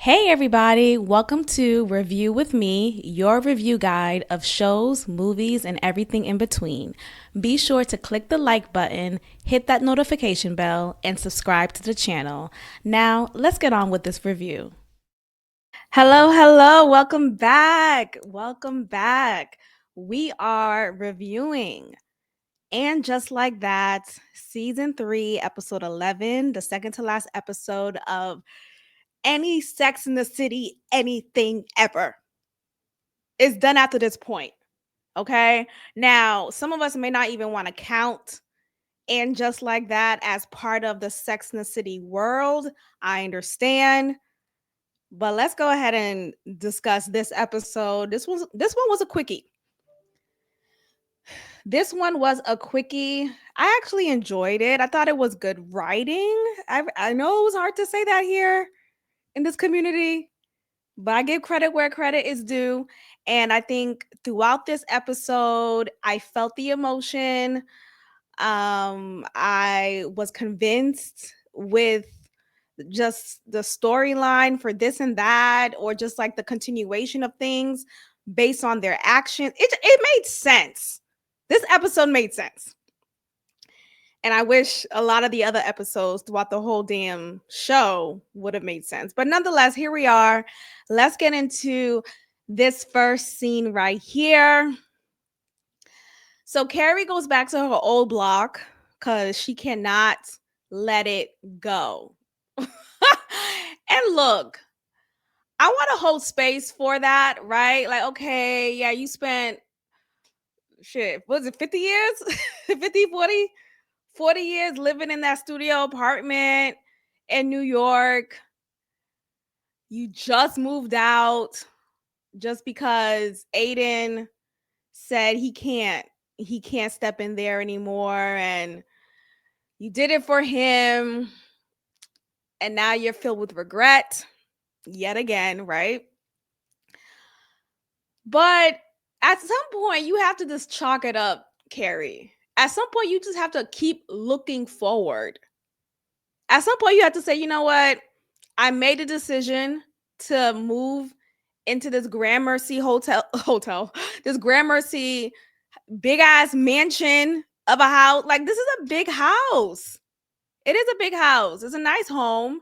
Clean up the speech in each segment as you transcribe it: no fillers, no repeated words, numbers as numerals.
Hey everybody, welcome to Review with Me, your review guide of shows, movies, and everything in between. Be sure to click the like button, hit that notification bell, and subscribe to the channel. Now, let's get on with this review. Hello, welcome back. Welcome back. We are reviewing And Just Like That, Season 3, Episode 11, the second to last episode of any Sex in the City, anything ever is done after this point. Okay. Now, some of us may not even want to count And Just Like That as part of the Sex in the City world. I understand. But let's go ahead and discuss this episode. This one was a quickie. This one was a quickie. I actually enjoyed it. I thought it was good writing. I know it was hard to say that here in this community, but I give credit where credit is due. And I think throughout this episode, I felt the emotion. I was convinced with just the storyline for this and that, or just like the continuation of things based on their actions. It made sense. This episode made sense. And I wish a lot of the other episodes throughout the whole damn show would have made sense. But nonetheless, here we are. Let's get into this first scene right here. So Carrie goes back to her old block because she cannot let it go. And look, I want to hold space for that, right? Like, okay, yeah, you spent shit, was it 50 years? 50, 40 years living in that studio apartment in New York. You just moved out just because Aiden said he can't step in there anymore, and you did it for him, and now you're filled with regret yet again, right? But at some point you have to just chalk it up, Carrie. At some point you just have to keep looking forward. At some point you have to say, you know what? I made a decision to move into this Gramercy hotel, this Gramercy big ass mansion of a house. Like, this is a big house. It is a big house. It's a nice home.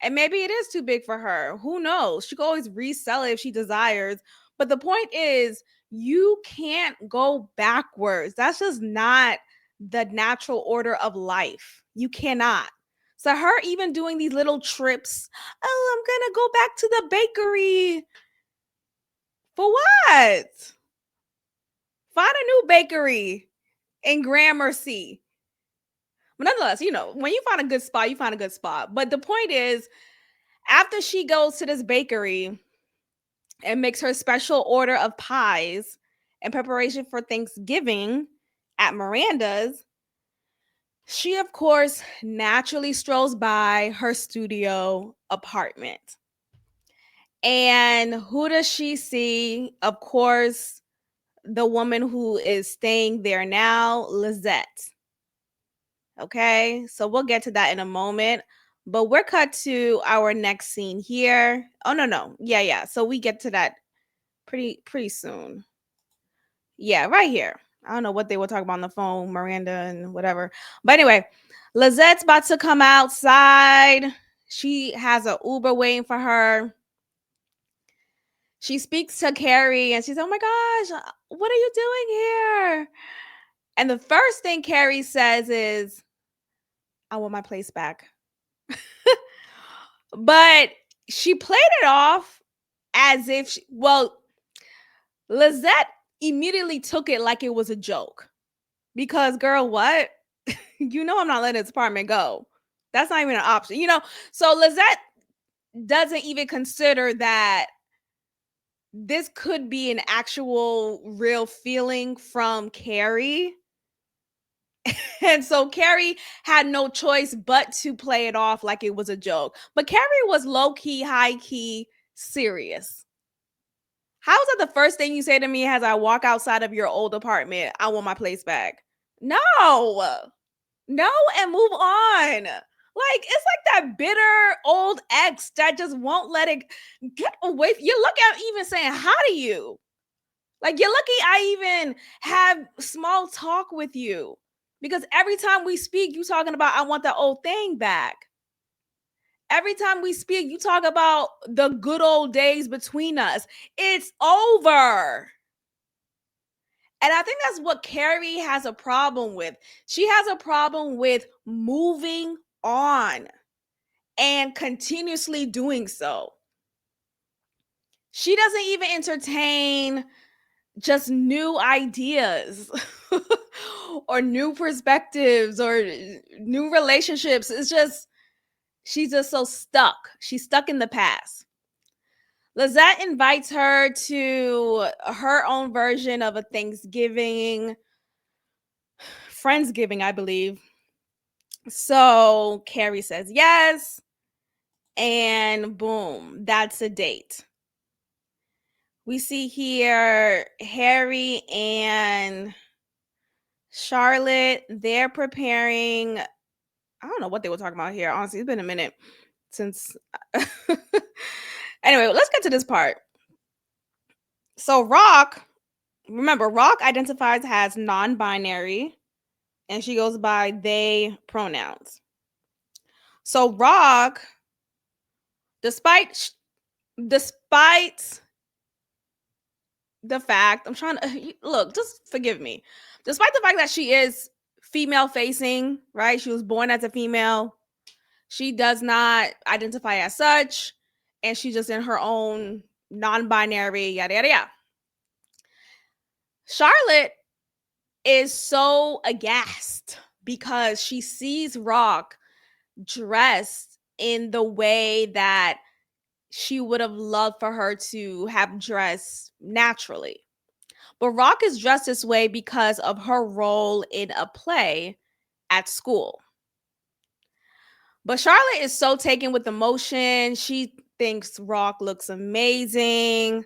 And maybe it is too big for her. Who knows? She could always resell it if she desires. But the point is, you can't go backwards. That's just not the natural order of life. You cannot. So, her even doing these little trips, oh, I'm going to go back to the bakery. For what? Find a new bakery in Gramercy. But nonetheless, when you find a good spot, you find a good spot. But the point is, after she goes to this bakery and makes her special order of pies in preparation for Thanksgiving at Miranda's, she, of course, naturally strolls by her studio apartment. And who does she see? Of course, the woman who is staying there now, Lizette. Okay, so we'll get to that in a moment. But we're cut to our next scene here. Oh no. Yeah. So we get to that pretty soon. Yeah, right here. I don't know what they were talking about on the phone, Miranda and whatever. But anyway, Lizette's about to come outside. She has an Uber waiting for her. She speaks to Carrie and she's, oh my gosh, what are you doing here? And the first thing Carrie says is, I want my place back. But she played it off as if, Lizette immediately took it like it was a joke. Because, girl, what? I'm not letting this apartment go. That's not even an option. So Lizette doesn't even consider that this could be an actual real feeling from Carrie. And so Carrie had no choice but to play it off like it was a joke. But Carrie was low key, high key serious. How is that the first thing you say to me as I walk outside of your old apartment? I want my place back. No, and move on. Like, it's like that bitter old ex that just won't let it get away. You're lucky I'm even saying hi to you. Like, you're lucky I even have small talk with you. Because every time we speak, you talking about I want that old thing back. Every time we speak, you talk about the good old days between us. It's over. And I think that's what Carrie has a problem with. She has a problem with moving on and continuously doing so. She doesn't even entertain just new ideas or new perspectives or new relationships. It's just, she's just so stuck. She's stuck in the past. Lizette invites her to her own version of a Thanksgiving, Friendsgiving, I believe. So Carrie says yes, and boom, that's a date. We see here Harry and Charlotte, they're preparing. I don't know what they were talking about here. Honestly, it's been a minute since. Anyway, let's get to this part. So Rock, remember, Rock identifies as non-binary and she goes by they pronouns. So Rock, despite the fact, I'm trying to look, just forgive me. Despite the fact that she is female facing, right? She was born as a female. She does not identify as such, and she's just in her own non-binary, yada yada yada. Charlotte is so aghast because she sees Rock dressed in the way that she would have loved for her to have dressed naturally. But Rock is dressed this way because of her role in a play at school. But Charlotte is so taken with emotion. She thinks Rock looks amazing.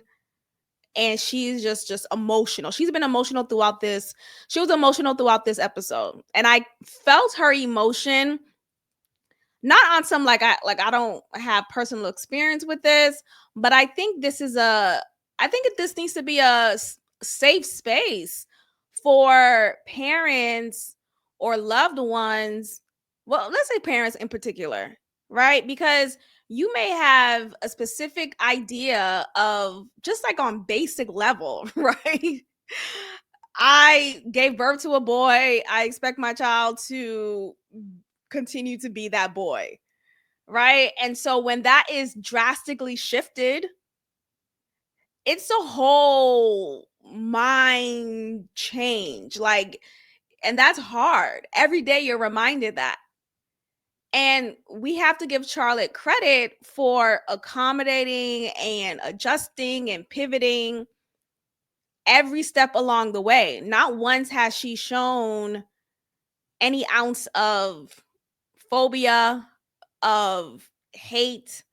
And she's just emotional. She's been emotional throughout this. She was emotional throughout this episode. And I felt her emotion, not on some like I don't have personal experience with this, but I think this needs to be a safe space for parents or loved ones. Well, let's say parents in particular, right? Because you may have a specific idea of just like on basic level, right? I gave birth to a boy. I expect my child to continue to be that boy, right? And so when that is drastically shifted, it's a whole mind change. Like, and that's hard. Every day you're reminded that. And we have to give Charlotte credit for accommodating and adjusting and pivoting every step along the way. Not once has she shown any ounce of phobia, of hate,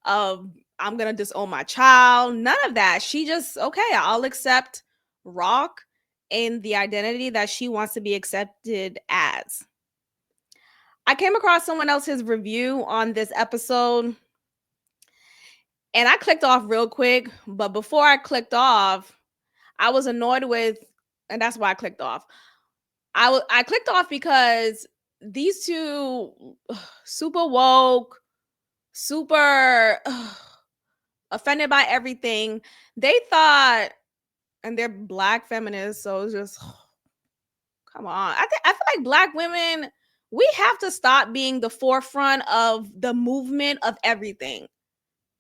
of I'm gonna disown my child. None of that. She just, okay, I'll accept Rock in the identity that she wants to be accepted as. I came across someone else's review on this episode and I clicked off real quick, but before I clicked off, I was annoyed with, and that's why I clicked off. I clicked off because these two super woke, super offended by everything. They thought, and they're black feminists, so it's just come on. I feel like black women, we have to stop being the forefront of the movement of everything.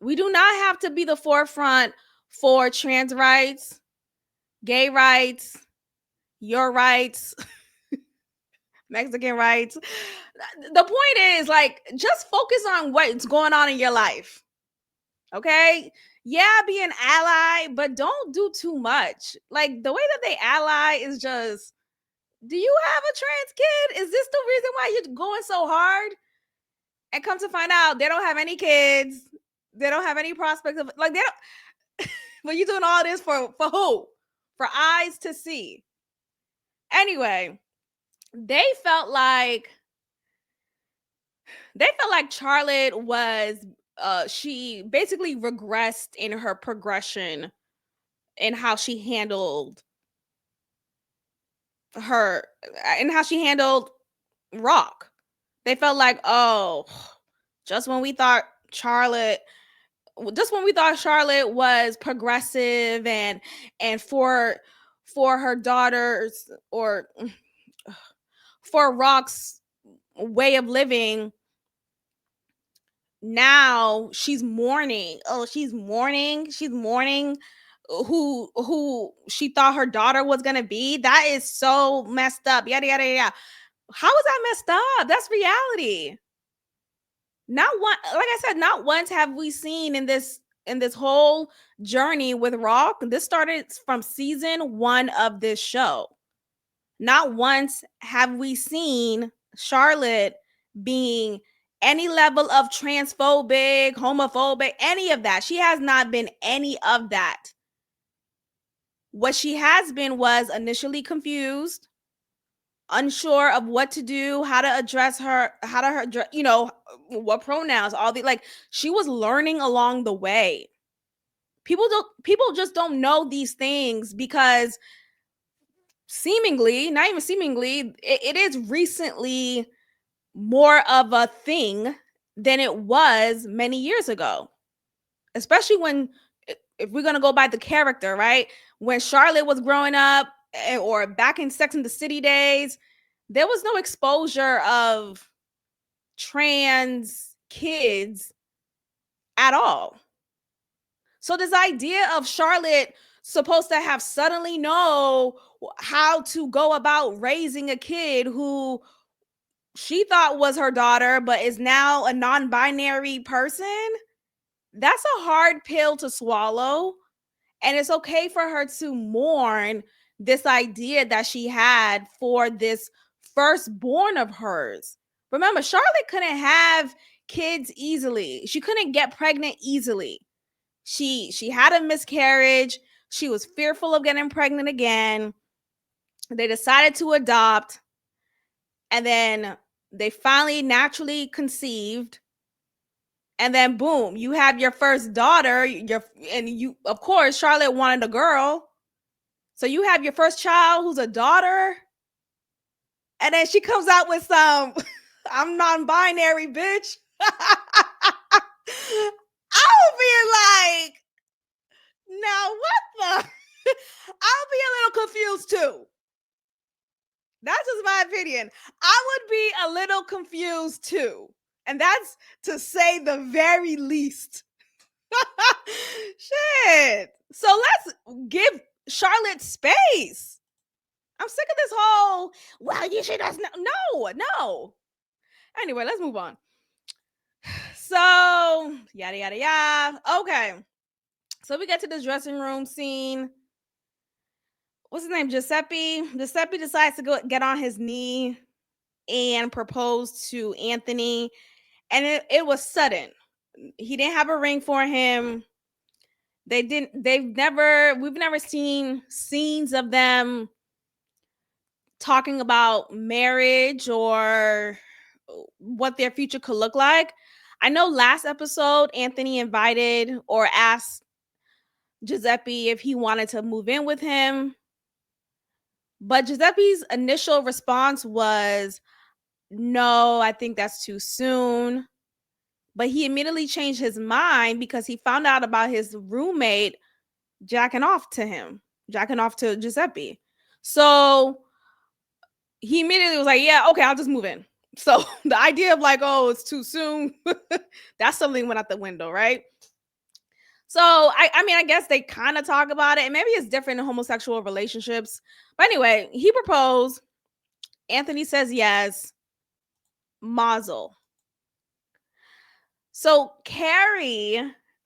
We do not have to be the forefront for trans rights, gay rights, your rights, Mexican rights. The point is, like, just focus on what's going on in your life. Okay? Yeah, be an ally, but don't do too much. Like, the way that they ally is just, do you have a trans kid? Is this the reason why you're going so hard? And come to find out, they don't have any kids. They don't have any prospects of, like, they don't. But you doing all this for who? For eyes to see. Anyway, they felt like they felt like Charlotte was she basically regressed in her progression in how she handled her and how she handled Rock. They felt like, oh, just when we thought Charlotte just when we thought Charlotte was progressive and for her daughters or for Rock's way of living, now she's mourning. Oh, she's mourning who she thought her daughter was gonna be. That is so messed up. Yada yada yada. How is that messed up? That's reality. Not one, like I said, not once have we seen in this whole journey with Rock. This started from season 1 of this show. Not once have we seen Charlotte being any level of transphobic, homophobic, any of that. She has not been any of that. What she has been was initially confused, unsure of what to do, how to address her, how to her, what pronouns, all the like she was learning along the way. People just don't know these things because seemingly, not even seemingly, it is recently more of a thing than it was many years ago. Especially when if we're going to go by the character, right? When Charlotte was growing up or back in Sex and the City days, there was no exposure of trans kids at all. So this idea of Charlotte supposed to have suddenly know how to go about raising a kid who she thought was her daughter but is now a non-binary person, that's a hard pill to swallow. And it's okay for her to mourn this idea that she had for this firstborn of hers. Remember, Charlotte couldn't have kids easily. She couldn't get pregnant easily. She had a miscarriage. She was fearful of getting pregnant again. They decided to adopt, and then they finally naturally conceived. And then boom, you have your first daughter. And you, of course, Charlotte wanted a girl. So you have your first child who's a daughter, and then she comes out with some I'm non-binary, bitch. I would be like, now what the I'll be a little confused too. That's just my opinion. I would be a little confused too. And that's to say the very least. Shit. So let's give Charlotte space. I'm sick of this whole, well, you should just no. Anyway, let's move on. So, yada, yada, yada. Okay. So we get to this dressing room scene. What's his name? Giuseppe. Giuseppe decides to go get on his knee and propose to Anthony. And it was sudden. He didn't have a ring for him. We've never seen scenes of them talking about marriage or what their future could look like. I know last episode, Anthony invited or asked Giuseppe if he wanted to move in with him. But Giuseppe's initial response was, no, I think that's too soon. But he immediately changed his mind because he found out about his roommate jacking off to Giuseppe. So he immediately was like, yeah, okay, I'll just move in. So the idea of like, oh, it's too soon, that's something went out the window, right? So I mean, I guess they kind of talk about it, and maybe it's different in homosexual relationships. But anyway, he proposed. Anthony says yes. Mazel. So Carrie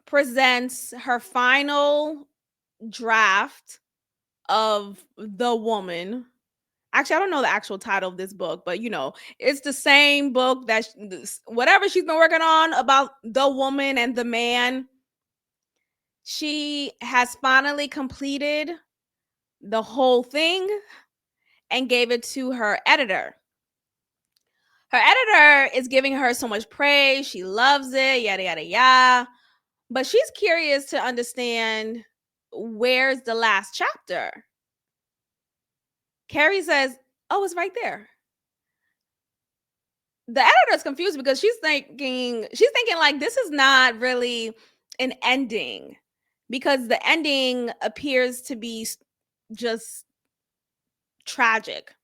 presents her final draft of The Woman. Actually, I don't know the actual title of this book, but it's the same book that whatever she's been working on about the woman and the man. She has finally completed the whole thing and gave it to her editor. Her editor is giving her so much praise. She loves it, yada, yada, yada. But she's curious to understand where's the last chapter. Carrie says, oh, it's right there. The editor's confused because she's thinking like this is not really an ending because the ending appears to be just tragic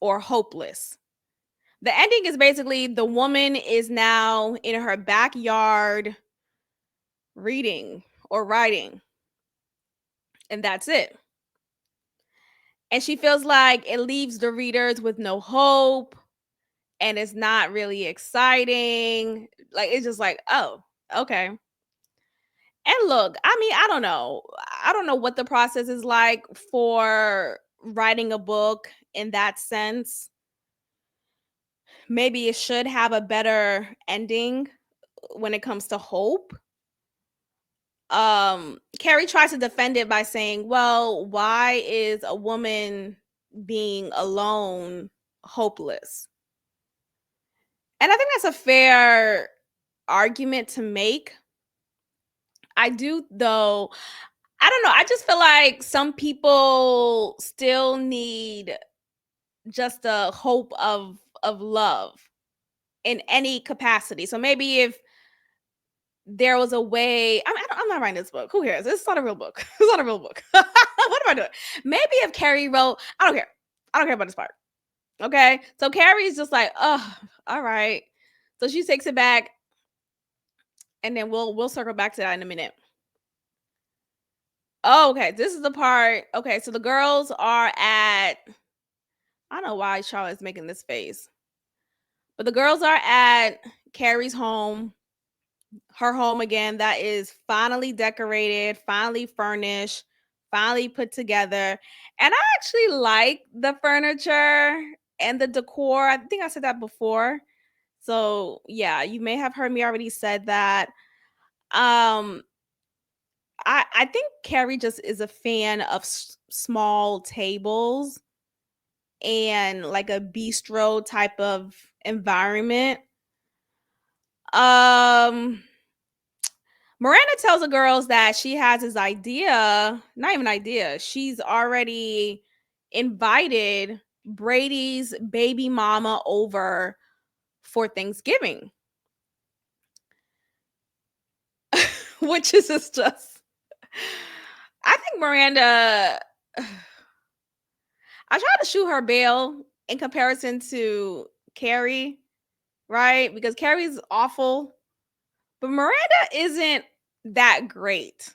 or hopeless. The ending is basically the woman is now in her backyard reading or writing, and that's it. And she feels like it leaves the readers with no hope and it's not really exciting. Like, it's just like, oh, okay. And look, I mean, I don't know. I don't know what the process is like for writing a book in that sense. Maybe it should have a better ending when it comes to hope. Carrie tries to defend it by saying, well, why is a woman being alone hopeless? And I think that's a fair argument to make. I do, though. I don't know. I just feel like some people still need just a hope of love in any capacity. So maybe if there was a way, I'm not writing this book. Who cares? It's not a real book. It's not a real book. What am I doing? Maybe if Carrie wrote, I don't care. I don't care about this part. Okay. So Carrie's just like, oh, all right. So she takes it back, and then we'll circle back to that in a minute. Oh, okay. This is the part. Okay, so the girls are at, I don't know why Charlotte's making this face, but the girls are at Carrie's home, her home again, that is finally decorated, finally furnished, finally put together. And I actually like the furniture and the decor. I think I said that before. So yeah, you may have heard me already said that. Um, I think Carrie just is a fan of small tables and like a bistro type of environment. Um, Miranda tells the girls that she has this idea, not even idea. She's already invited Brady's baby mama over for Thanksgiving, which is just I think Miranda I try to shoot her bail in comparison to Carrie, right? Because Carrie's awful, but Miranda isn't that great.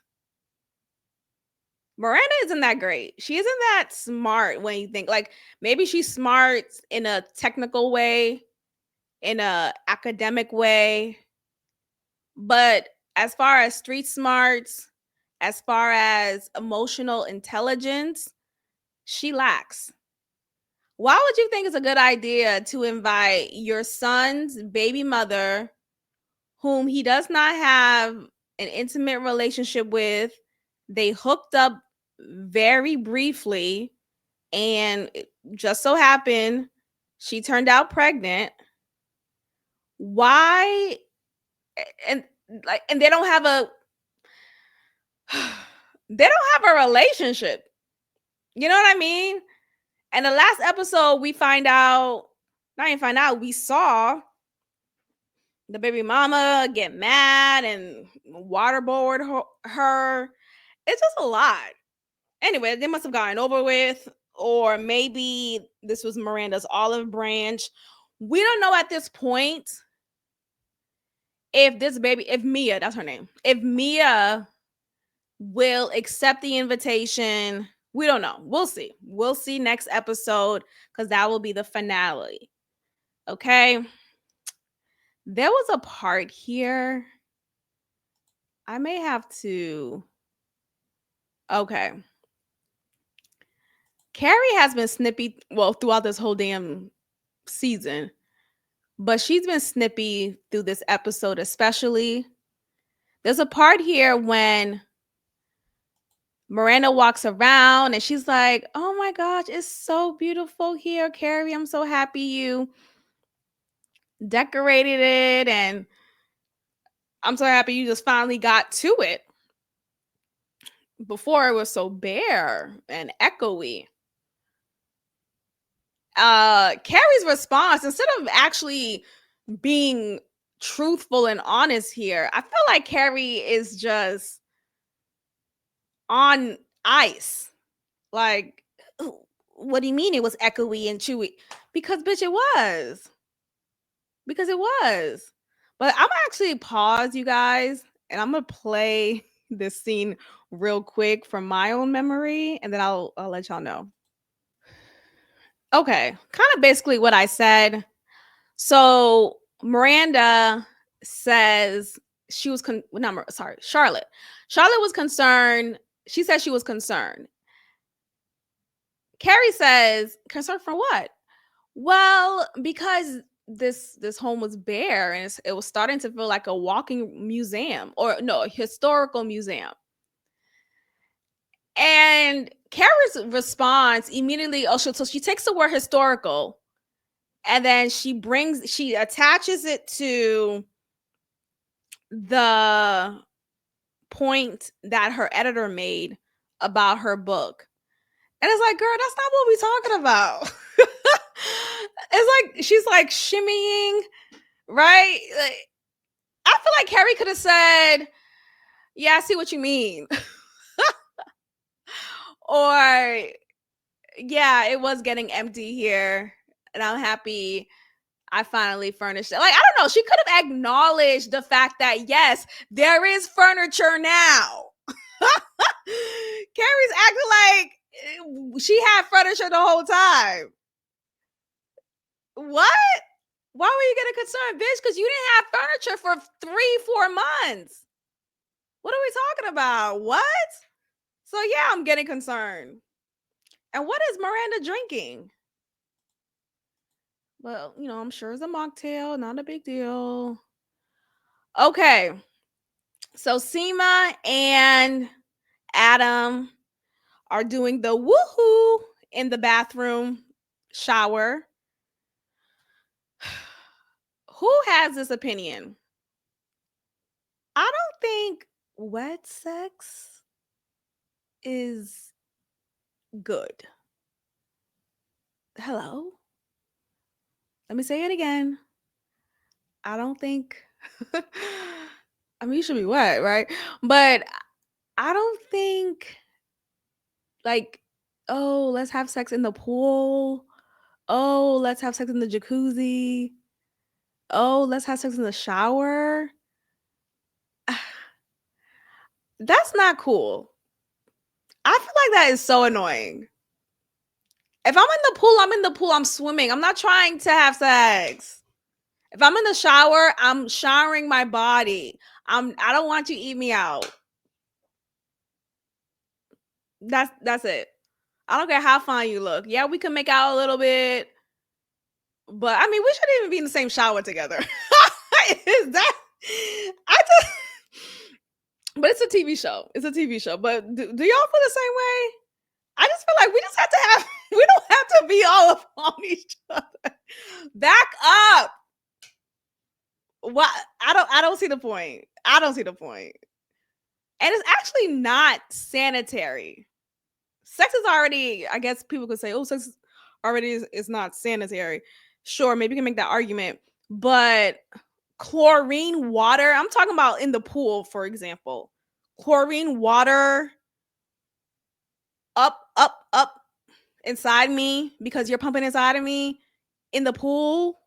Miranda isn't that great. She isn't that smart when you think like maybe she's smart in a technical way, in a academic way, but as far as street smarts, as far as emotional intelligence, she lacks. Why would you think it's a good idea to invite your son's baby mother, whom he does not have an intimate relationship with? They hooked up very briefly, and it just so happened she turned out pregnant. Why? And and they don't have a they don't have a relationship. You know what I mean? And the last episode, we find out, not even find out, we saw the baby mama get mad and waterboard her. It's just a lot. Anyway, they must have gotten over with, or maybe this was Miranda's olive branch. We don't know at this point if this baby, if Mia, that's her name, if Mia will accept the invitation. We don't know. We'll see. We'll see next episode because that will be the finale. Okay. There was a part here. I may have to. Okay. Carrie has been snippy, well, throughout this whole damn season, but she's been snippy through this episode, especially. There's a part here when Miranda walks around and she's like, oh my gosh, it's so beautiful here, Carrie. I'm so happy you decorated it, and I'm so happy you just finally got to it. Before it was so bare and echoey. Carrie's response, instead of actually being truthful and honest here, I feel like Carrie is just on ice. Like, what do you mean it was echoey and chewy? Because bitch, it was. Because it was. But I'm actually pause, you guys, and I'm gonna play this scene real quick from my own memory, and then I'll let y'all know. Okay, kind of basically what I said. So Miranda says she was sorry, Charlotte. Charlotte was concerned. She said she was concerned. Carrie says, concerned for what? Well, because this home was bare and it was starting to feel like a walking museum, or no, a historical museum. And Carrie's response immediately, so she takes the word historical and then she attaches it to the point that her editor made about her book. And it's like, girl, that's not what we're talking about. It's like she's like shimmying, right? Like, I feel like Carrie could have said, yeah, I see what you mean. Or, yeah, it was getting empty here. And I'm happy I finally furnished it. Like, I don't know. She could have acknowledged the fact that, yes, there is furniture now. Carrie's acting like she had furniture the whole time. What? Why were you getting concerned, bitch? Because you didn't have furniture for 3-4 months. What are we talking about? What? So yeah, I'm getting concerned. And what is Miranda drinking? Well, I'm sure it's a mocktail, not a big deal. Okay. So Seema and Adam are doing the woohoo in the bathroom shower. Who has this opinion? I don't think wet sex is good. Hello? Let me say it again. I don't think I mean, you should be wet, right? But I don't think like, oh, let's have sex in the pool. Oh, let's have sex in the jacuzzi. Oh, let's have sex in the shower. That's not cool. I feel like that is so annoying. If I'm in the pool, I'm in the pool. I'm swimming. I'm not trying to have sex. If I'm in the shower, I'm showering my body. I don't want you to eat me out. That's it. I don't care how fine you look. Yeah, we can make out a little bit, but I mean, we shouldn't even be in the same shower together. Is that? I just. But it's a TV show. It's a TV show. But do y'all feel the same way? I just feel like we just have to have. We don't have to be all up on each other. Back up. What? I don't see the point. I don't see the point. And it's actually not sanitary. Sex is already, I guess people could say, oh, sex already is not sanitary. Sure, maybe you can make that argument. But chlorine water, I'm talking about in the pool, for example. Chlorine water up inside me because you're pumping inside of me in the pool.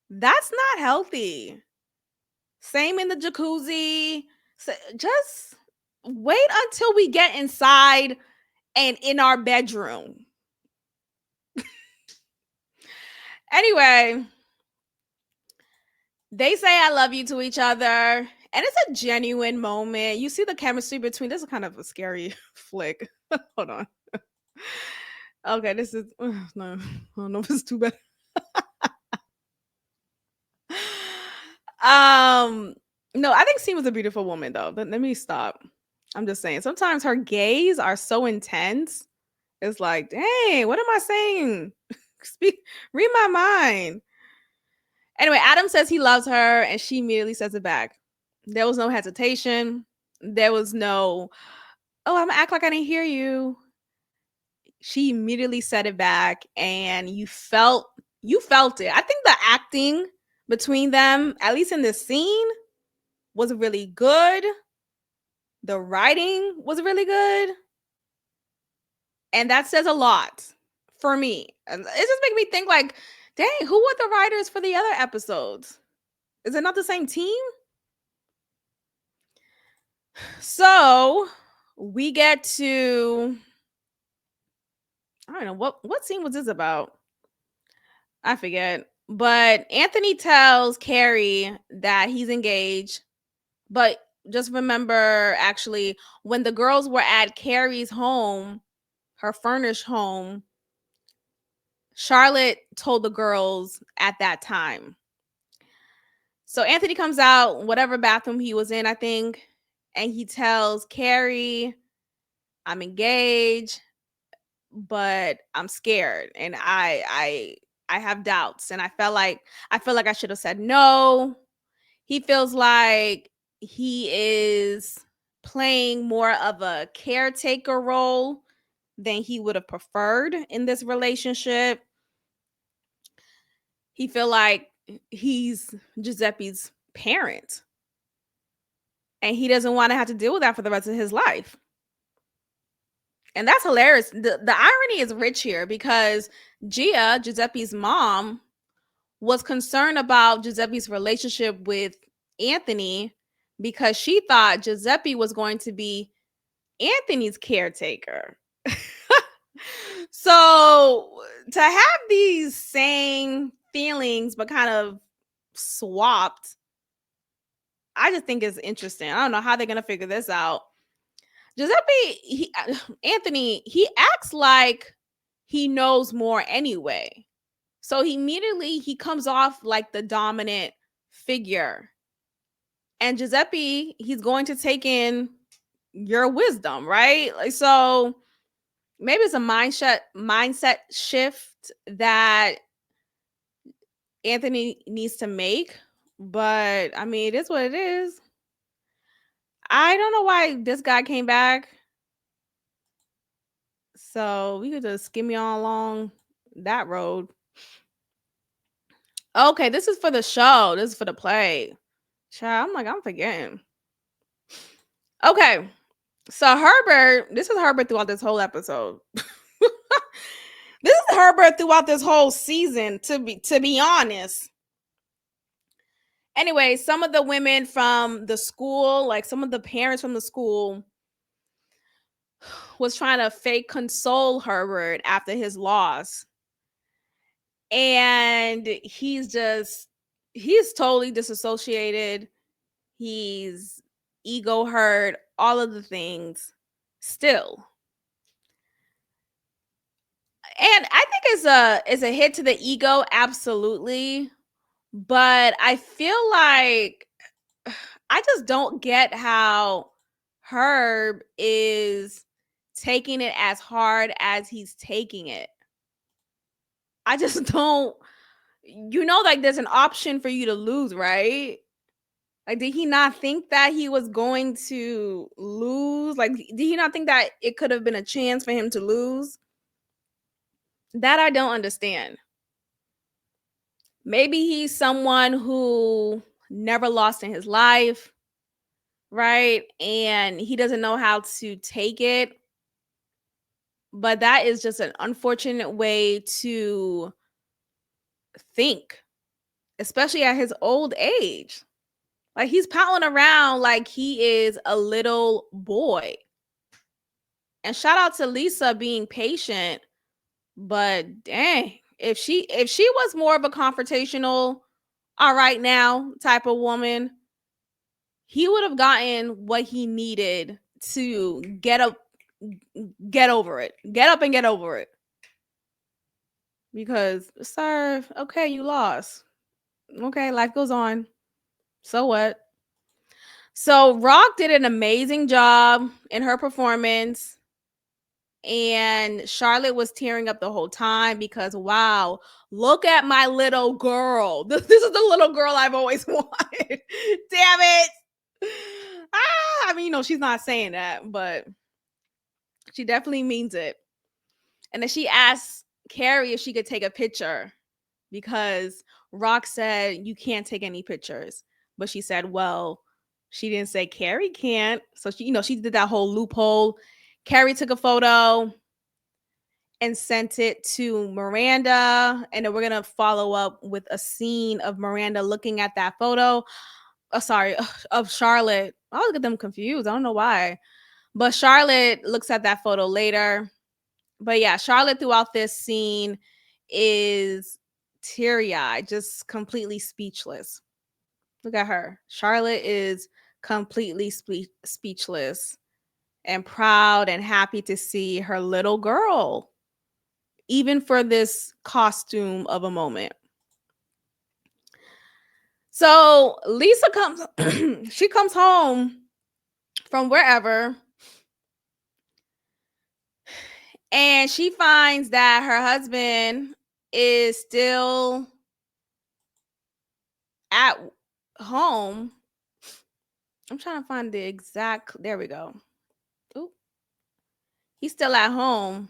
That's not healthy. Same in the jacuzzi. So just wait until we get inside and in our bedroom. Anyway, they say I love you to each other, and it's a genuine moment. You see the chemistry between. This is kind of a scary flick. Hold on. Okay, this is no, I don't know if it's too bad. No, I think Seema's a beautiful woman though. But let me stop. I'm just saying sometimes her gaze are so intense. It's like, dang, what am I saying? Read my mind. Anyway, Adam says he loves her, and she immediately says it back. There was no hesitation. There was no, oh, I'm gonna act like I didn't hear you. She immediately said it back, and you felt it. I think the acting between them, at least in this scene, was really good. The writing was really good. And that says a lot for me. And it just makes me think like, dang, who were the writers for the other episodes? Is it not the same team? So we get to, I don't know, what scene was this about? I forget. But Anthony tells Carrie that he's engaged. But just remember, actually, when the girls were at Carrie's home, her furnished home, Charlotte told the girls at that time. So Anthony comes out, whatever bathroom he was in, I think, and he tells Carrie, I'm engaged, but I'm scared and I have doubts, and I feel like I should have said no. He feels like he is playing more of a caretaker role than he would have preferred in this relationship. He feel like he's Giuseppe's parent, and he doesn't want to have to deal with that for the rest of his life. And that's hilarious. The irony is rich here because Gia, Giuseppe's mom, was concerned about Giuseppe's relationship with Anthony because she thought Giuseppe was going to be Anthony's caretaker. So to have these same feelings but kind of swapped, I just think is interesting. I don't know how they're gonna figure this out. Giuseppe, Anthony, he acts like he knows more anyway. So he comes off like the dominant figure. And Giuseppe, he's going to take in your wisdom, right? Like, so maybe it's a mindset shift that Anthony needs to make. But I mean, it is what it is. I don't know why this guy came back. So we could just skim me on along that road. Okay, this is for the show. This is for the play. Child, I'm forgetting. Okay. So Herbert, this is Herbert throughout this whole episode. This is Herbert throughout this whole season, to be honest. Anyway, some of the women from the school, like some of the parents from the school, was trying to fake console Herbert after his loss. And he's totally disassociated. He's ego hurt, all of the things still. And I think it's a hit to the ego, absolutely. But I feel like I just don't get how Herb is taking it as hard as he's taking it. I just don't, like there's an option for you to lose, right? Like, did he not think that he was going to lose? Like, did he not think that it could have been a chance for him to lose? That I don't understand. Maybe he's someone who never lost in his life, right? And he doesn't know how to take it. But that is just an unfortunate way to think, especially at his old age. Like, he's pouting around like he is a little boy. And shout out to Lisa being patient, but dang, if she was more of a confrontational, all right now type of woman, he would have gotten what he needed to get over it. Get up and get over it. Because, sir, okay, you lost. Okay, life goes on. So what? So Rock did an amazing job in her performance. And Charlotte was tearing up the whole time because, wow, look at my little girl. This is the little girl I've always wanted. Damn it. I mean, she's not saying that, but she definitely means it. And then she asked Carrie if she could take a picture because Rock said you can't take any pictures. But she said, well, she didn't say Carrie can't. So she did that whole loophole. Carrie took a photo and sent it to Miranda. And then we're going to follow up with a scene of Miranda looking at that photo. Of Charlotte. I always get them confused. I don't know why. But Charlotte looks at that photo later. But yeah, Charlotte throughout this scene is teary-eyed, just completely speechless. Look at her. Charlotte is completely speechless and proud and happy to see her little girl, even for this costume of a moment. So Lisa she comes home from wherever, and she finds that her husband is still at home. I'm trying to find the exact. There we go. Ooh. He's still at home.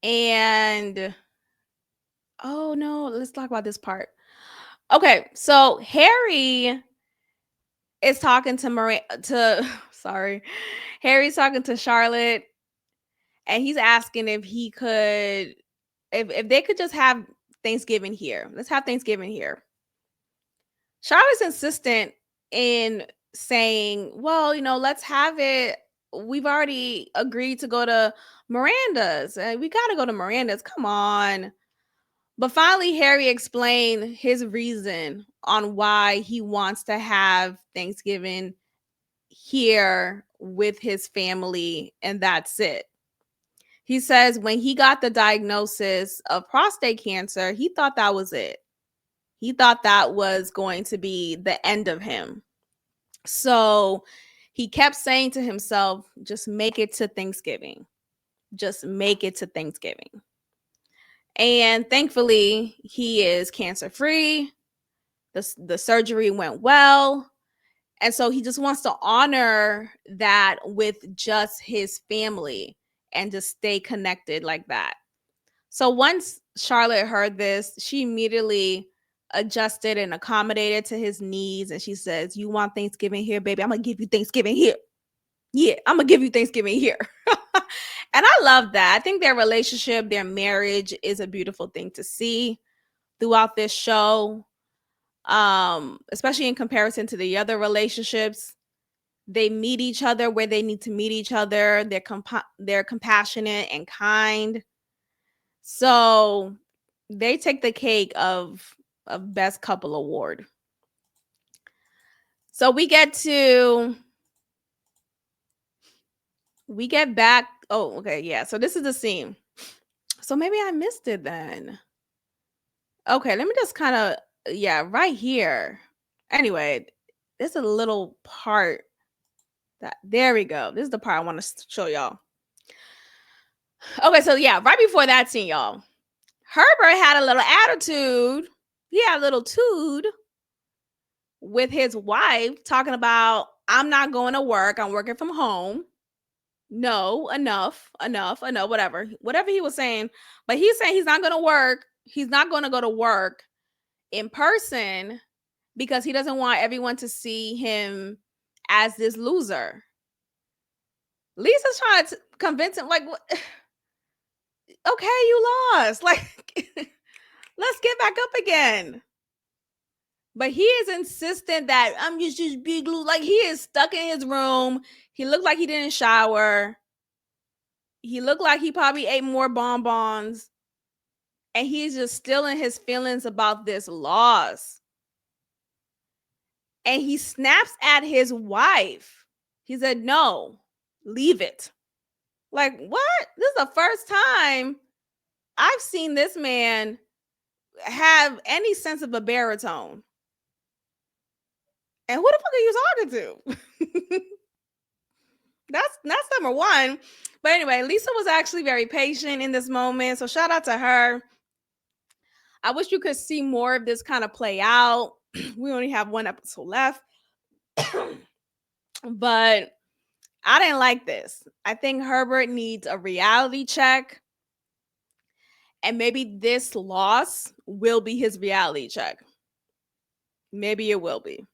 And oh no, let's talk about this part. Okay, so Harry is talking to sorry. Harry's talking to Charlotte, and he's asking if he could if they could just have Thanksgiving here. Let's have Thanksgiving here. Charlotte's insistent in saying, well, let's have it. We've already agreed to go to Miranda's. We got to go to Miranda's. Come on. But finally, Harry explained his reason on why he wants to have Thanksgiving here with his family, and that's it. He says when he got the diagnosis of prostate cancer, he thought that was it. He thought that was going to be the end of him. So he kept saying to himself, just make it to Thanksgiving. Just make it to Thanksgiving. And thankfully, he is cancer free. The surgery went well. And so he just wants to honor that with just his family and just stay connected like that. So once Charlotte heard this, she immediately adjusted and accommodated to his needs. And she says, you want Thanksgiving here, baby? I'm going to give you Thanksgiving here. Yeah, I'm going to give you Thanksgiving here. And I love that. I think their relationship, their marriage is a beautiful thing to see throughout this show. Especially in comparison to the other relationships. They meet each other where they need to meet each other. They're compassionate and kind. So they take the cake of best couple award. So we get back. Oh, okay, yeah. So this is the scene. So maybe I missed it then. Okay, let me just kind of right here. Anyway, there's a little part there we go. This is the part I want to show y'all. Okay, so right before that scene, y'all, Herbert had a little attitude. He had a little tude with his wife talking about, I'm not going to work. I'm working from home. No, enough, whatever he was saying. But he's saying he's not going to work. He's not going to go to work in person because he doesn't want everyone to see him as this loser. Lisa's trying to convince him, like, what? Okay, you lost. Like, let's get back up again. But he is insistent that I'm just big loser. Like, he is stuck in his room. He looked like he didn't shower. He looked like he probably ate more bonbons. And he's just still in his feelings about this loss. And he snaps at his wife. He said, no, leave it. Like, what? This is the first time I've seen this man have any sense of a baritone. And who the fuck are you talking to? That's number one. But anyway, Lisa was actually very patient in this moment. So shout out to her. I wish you could see more of this kind of play out. We only have one episode left. But I didn't like this. I think Herbert needs a reality check. And maybe this loss will be his reality check. Maybe it will be.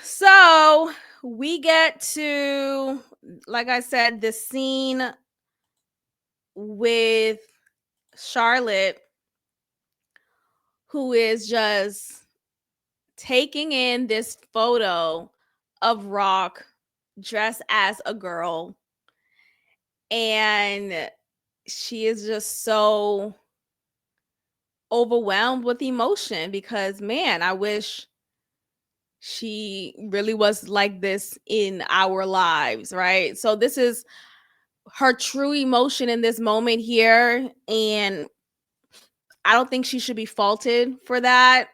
So we get to, like I said, the scene with Charlotte, who is just taking in this photo of Rock dressed as a girl. And she is just so overwhelmed with emotion because, man, I wish she really was like this in our lives, right? So this is her true emotion in this moment here, and I don't think she should be faulted for that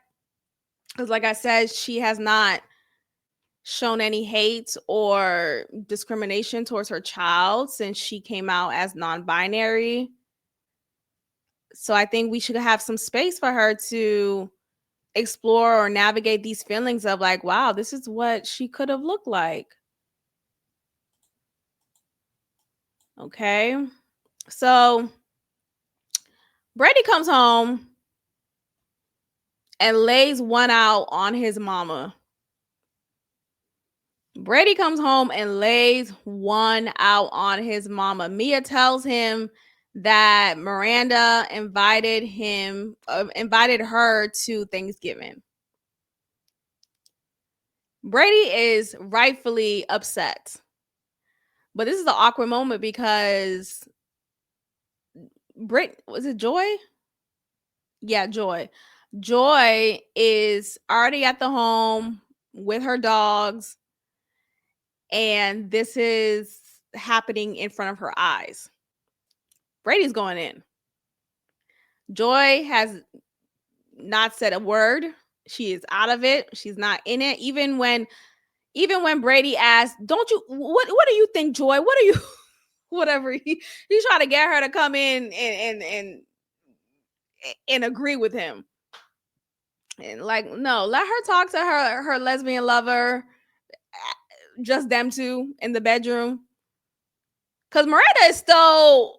because, like I said, she has not shown any hate or discrimination towards her child since she came out as non-binary. So I think we should have some space for her to explore or navigate these feelings of like, wow, this is what she could have looked like. Okay. So Brady comes home and lays one out on his mama. Brady comes home and lays one out on his mama. Mia tells him that Miranda invited her to Thanksgiving. Brady is rightfully upset. But this is the awkward moment because was it Joy? Yeah, Joy. Joy is already at the home with her dogs, and this is happening in front of her eyes. Brady's going in. Joy has not said a word. She is out of it. She's not in it. Even when Brady asked, "Don't you what do you think, Joy? What are you whatever he's trying to get her to come in and agree with him." And like, no, let her talk to her lesbian lover, just them two in the bedroom. Cause Miranda is still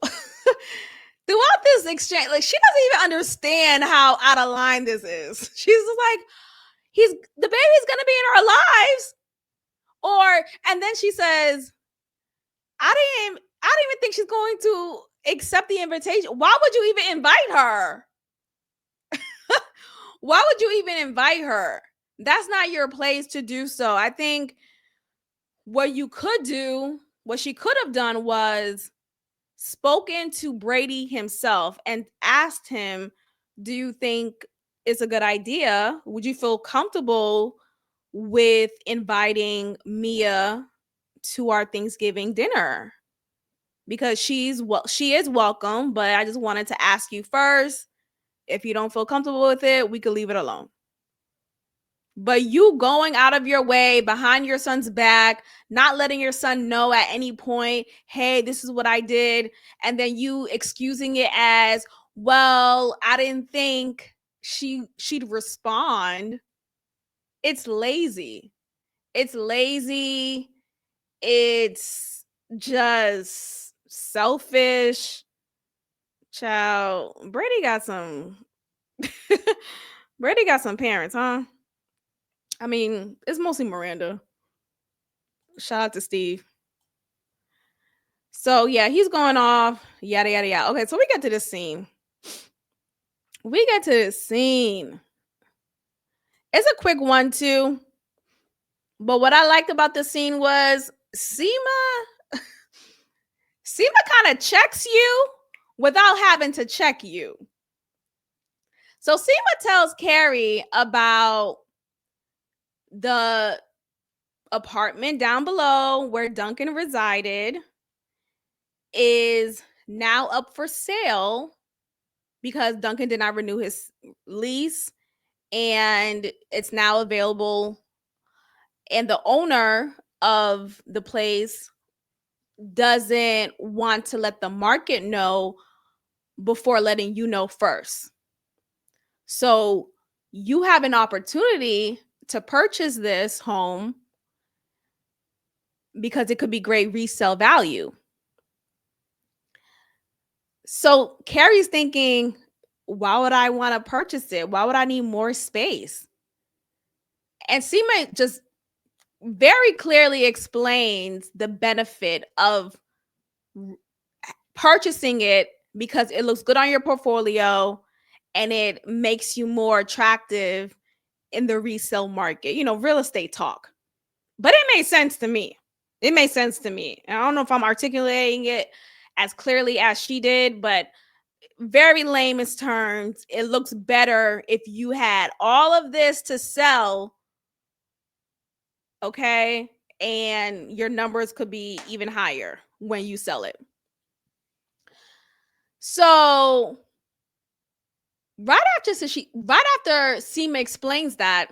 throughout this exchange, like she doesn't even understand how out of line this is. She's just like, the baby's gonna be in our lives. And then she says, I didn't even think she's going to accept the invitation. Why would you even invite her? Why would you even invite her? That's not your place to do so. I think what she could have done was spoken to Brady himself and asked him, do you think it's a good idea? Would you feel comfortable with inviting Mia to our Thanksgiving dinner? Because she is welcome, but I just wanted to ask you first. If you don't feel comfortable with it, we could leave it alone. But you going out of your way behind your son's back, not letting your son know at any point, hey, this is what I did. And then you excusing it as, well, I didn't think she'd respond. It's lazy. It's lazy. It's just selfish. Child, Brady got some parents, huh? I mean, it's mostly Miranda. Shout out to Steve. So yeah, he's going off, yada yada yada. Okay, so we get to this scene. It's a quick one too. But what I liked about the scene was Seema kind of checks you without having to check you. So Seema tells Carrie about the apartment down below where Duncan resided is now up for sale because Duncan did not renew his lease, and it's now available. And the owner of the place doesn't want to let the market know before letting you know first. So you have an opportunity to purchase this home because it could be great resale value. So Carrie's thinking, why would I want to purchase it? Why would I need more space? And Seema just very clearly explains the benefit of purchasing it because it looks good on your portfolio and it makes you more attractive in the resale market, real estate talk. But it made sense to me. It made sense to me. I don't know if I'm articulating it as clearly as she did, but very layman's terms, it looks better if you had all of this to sell, okay? And your numbers could be even higher when you sell it. So right after Seema explains that,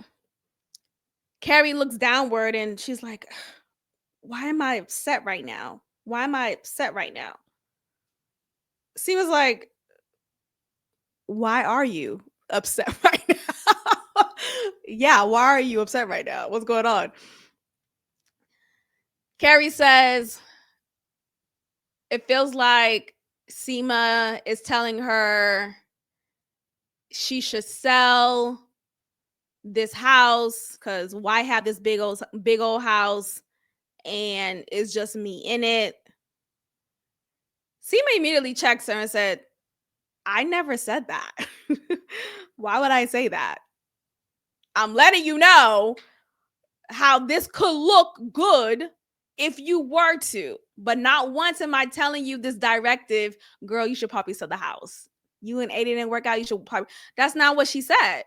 Carrie looks downward and she's like, why am I upset right now? Why am I upset right now? Seema's like, why are you upset right now? Yeah, why are you upset right now? What's going on? Carrie says, it feels like Seema is telling her she should sell this house because why have this big old house and it's just me in it. Seema immediately checks her and said, I never said that. Why would I say that? I'm letting you know how this could look good if you were to, but not once am I telling you this directive, girl, you should probably sell the house. You and Aiden didn't work out. You should probably, that's not what she said.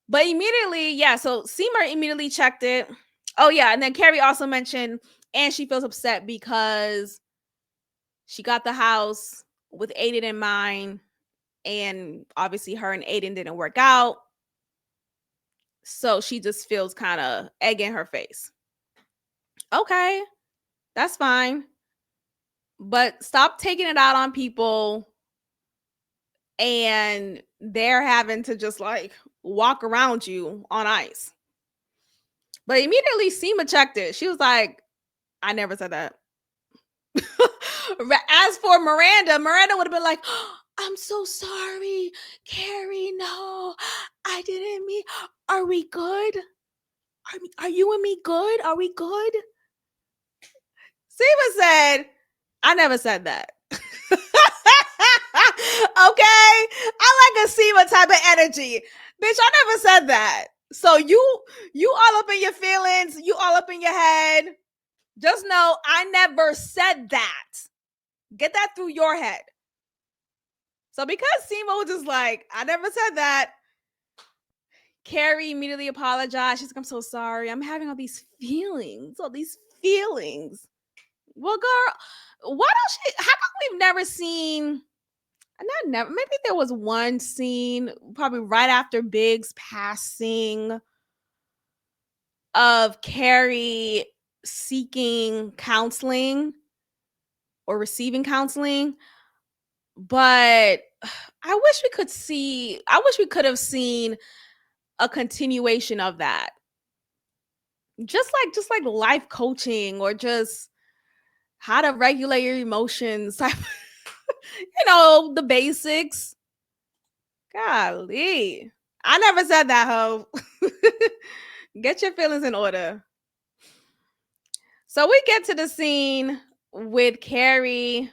But immediately, yeah, so Seema immediately checked it. Oh, yeah. And then Carrie also mentioned, and she feels upset because she got the house with Aiden in mind. And obviously, her and Aiden didn't work out. So she just feels kind of egg in her face. Okay, that's fine. But stop taking it out on people and they're having to just like walk around you on ice. But immediately Seema checked it. She was like, I never said that. As for Miranda would have been like, oh, I'm so sorry, Carrie. No, I didn't mean. Are we good? Are you and me good? Are we good? Seema said, I never said that. Okay, I like a Seema type of energy, bitch. I never said that. So you all up in your feelings, you all up in your head. Just know I never said that. Get that through your head. So because Seema was just like, I never said that, Carrie immediately apologized. She's like, I'm so sorry. I'm having all these feelings. Well, girl, why don't she? How come we've never seen? Not never. Maybe there was one scene, probably right after Big's passing, of Carrie seeking counseling or receiving counseling. But I wish we could have seen a continuation of that. Just like life coaching or just how to regulate your emotions. The basics. Golly. I never said that, ho. Get your feelings in order. So we get to the scene with Carrie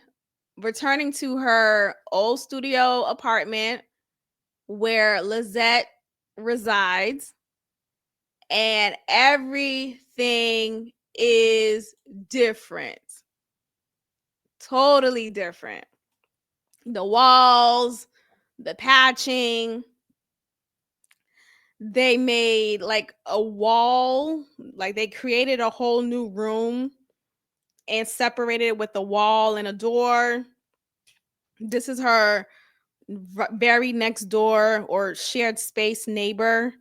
returning to her old studio apartment where Lizette resides, and everything is different. Totally different. The walls, the patching. They made like a wall, like they created a whole new room and separated it with a wall and a door. This is her very next door or shared space neighbor.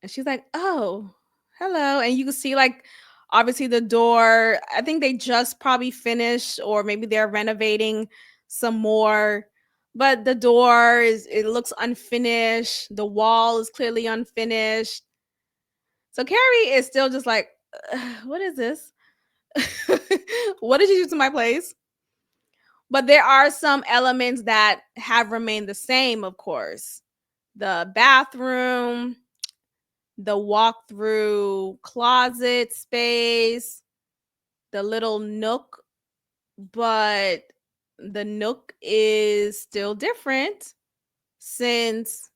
And she's like, oh, hello. And you can see like obviously the door. I think they just probably finished, or maybe they're renovating some more. But the door is it looks unfinished. The wall is clearly unfinished. So Carrie is still just like, what is this? What did you do to my place? But there are some elements that have remained the same, of course. The bathroom, the walk-through closet space, the little nook, but the nook is still different since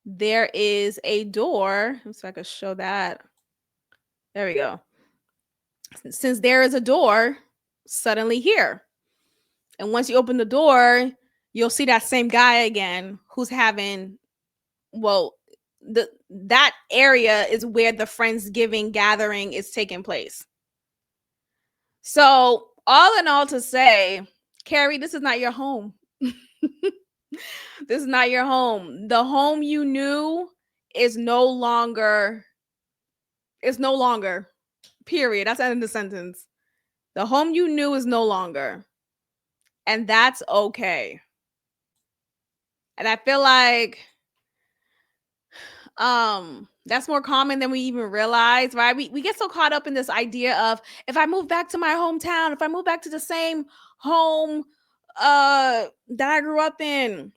there is a door. So I could show that. There we go. Since there is a door suddenly here. And once you open the door, you'll see that same guy again who's having, well, that area is where the Friendsgiving gathering is taking place. So, all in all, to say, Carrie, this is not your home. This is not your home. The home you knew is no longer, period. That's the end of the sentence. The home you knew is no longer. And that's okay. And I feel like that's more common than we even realize, right? We get so caught up in this idea of, if I move back to my hometown, if I move back to the same home that I grew up in,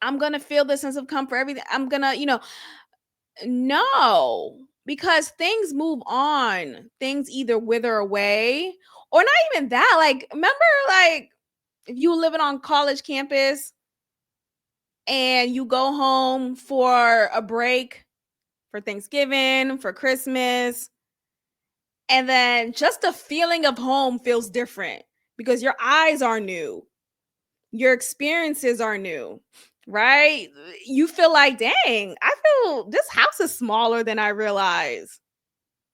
I'm gonna feel this sense of comfort, everything. I'm gonna, no, because things move on. Things either wither away, or not even that. Like, remember, like, if you were living on college campus and you go home for a break, for Thanksgiving, for Christmas, and then just the feeling of home feels different because your eyes are new, your experiences are new, right? You feel like, dang, I feel this house is smaller than I realized.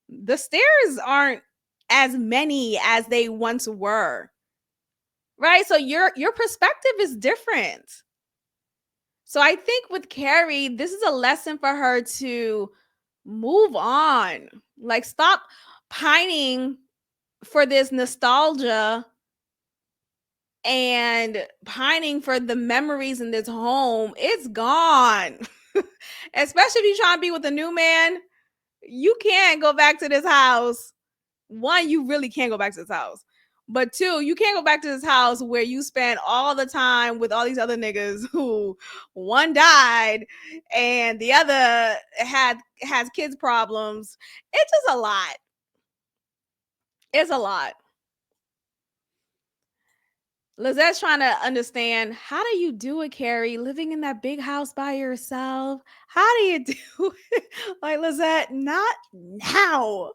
The stairs aren't as many as they once were, right? So your perspective is different. So I think with Carrie, this is a lesson for her to move on. Like, stop pining for this nostalgia and pining for the memories in this home. It's gone. Especially if you're trying to be with a new man, you can't go back to this house. One, you really can't go back to this house. But two, you can't go back to this house where you spent all the time with all these other niggas who, one died and the other has kids problems. It's just a lot. It's a lot. Lizette's trying to understand, how do you do it, Carrie? Living in that big house by yourself. How do you do it? Like, Lizette, not now.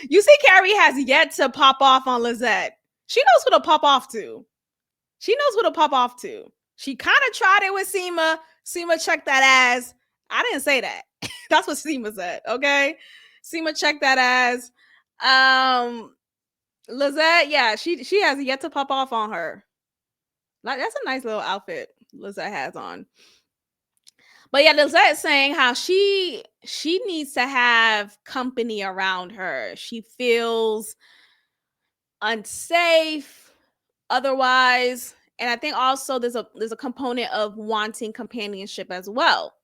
You see, Carrie has yet to pop off on Lizette. She knows who to pop off to. She knows who to pop off to. She kind of tried it with Seema. Seema checked that ass. I didn't say that. That's what Seema said. Okay. Seema checked that ass. Lizette, yeah, she has yet to pop off on her. Like, that's a nice little outfit Lizette has on. But yeah, Lizette is saying how she needs to have company around her. She feels unsafe otherwise. And I think also there's a component of wanting companionship as well.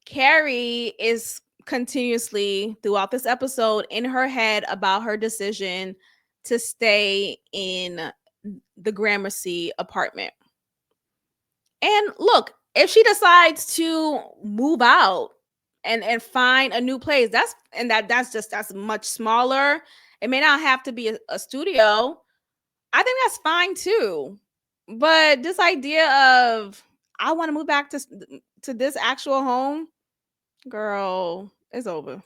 Carrie is continuously throughout this episode in her head about her decision to stay in the Gramercy apartment. And look, if she decides to move out and find a new place, that's much smaller. It may not have to be a studio. I think that's fine too. But this idea of, I want to move back to this actual home, girl, it's over.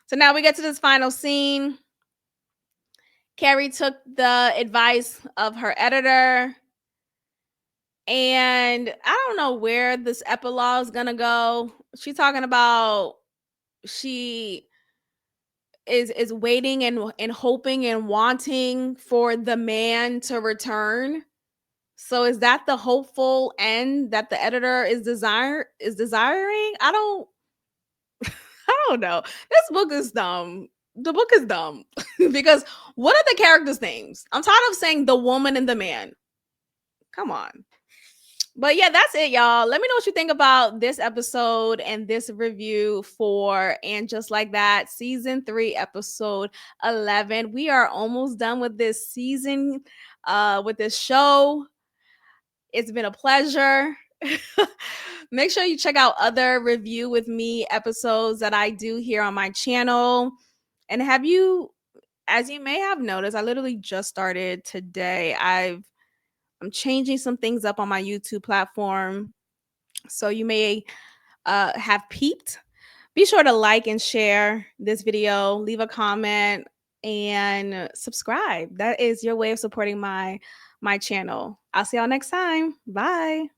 So now we get to this final scene. Carrie took the advice of her editor, and I don't know where this epilogue is gonna go. She's talking about she is waiting and hoping and wanting for the man to return. So is that the hopeful end that the editor is desiring? I don't know. This book is dumb. The book is dumb because what are the characters' names? I'm tired of saying the woman and the man. Come on. But yeah, that's it, y'all. Let me know what you think about this episode and this review for And Just Like That, season 3, episode 11. We are almost done with this season, with this show. It's been a pleasure. Make sure you check out other review with me episodes that I do here on my channel. And as you may have noticed, I literally just started today. I'm changing some things up on my YouTube platform. So you may have peeped. Be sure to like and share this video, leave a comment, and subscribe. That is your way of supporting my channel. I'll see y'all next time. Bye.